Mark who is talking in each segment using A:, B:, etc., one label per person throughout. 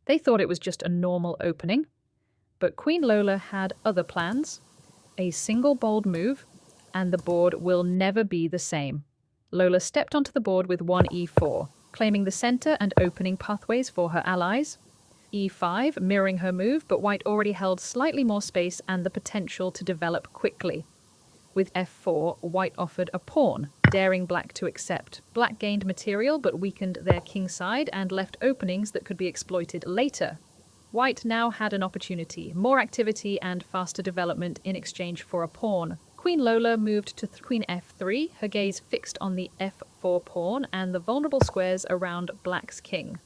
A: They thought it was just a normal opening, but Queen Lola had other plans. A single bold move, and the board will never be the same. Lola stepped onto the board with one e4, claiming the center and opening pathways for her allies. e5, mirroring her move, but white already held slightly more space and the potential to develop quickly. With f4, white offered a pawn, daring black to accept. Black gained material but weakened their king side and left openings that could be exploited later. White now had an opportunity, more activity and faster development in exchange for a pawn. Queen Lola moved to Queen f3, her gaze fixed on the f4 pawn and the vulnerable squares around black's king.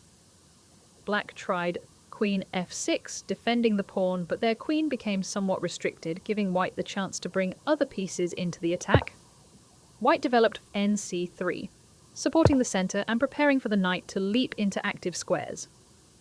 A: Black tried Queen f6, defending the pawn, but their queen became somewhat restricted, giving white the chance to bring other pieces into the attack. White developed nc3, supporting the center and preparing for the knight to leap into active squares.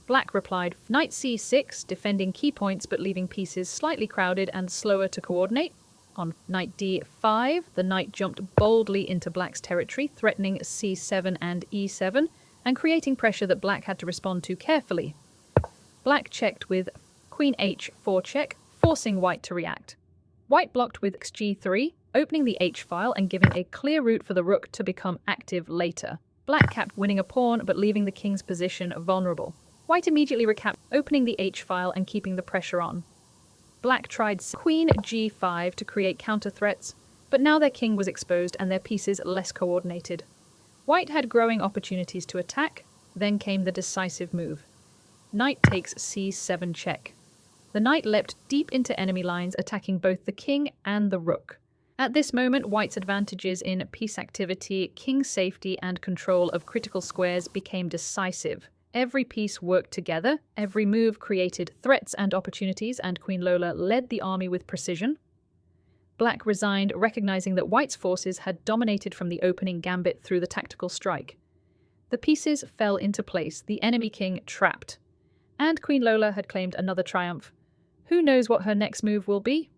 A: Black replied knight c6, defending key points but leaving pieces slightly crowded and slower to coordinate. On knight d5, the knight jumped boldly into black's territory, threatening c7 and e7, and creating pressure that black had to respond to carefully. Black checked with Queen h4 check, forcing white to react. White blocked with g3, opening the h-file and giving a clear route for the rook to become active later. Black kept winning a pawn but leaving the king's position vulnerable. White immediately recapped, opening the h-file and keeping the pressure on. Black tried Queen g5 to create counter threats, but now their king was exposed and their pieces less coordinated. White had growing opportunities to attack, then came the decisive move. Knight takes c7 check. The knight leapt deep into enemy lines, attacking both the king and the rook. At this moment, white's advantages in piece activity, king safety, and control of critical squares became decisive. Every piece worked together, every move created threats and opportunities, and Queen Lola led the army with precision. Black resigned, recognizing that white's forces had dominated from the opening gambit through the tactical strike. The pieces fell into place, the enemy king trapped. And Queen Lola had claimed another triumph. Who knows what her next move will be?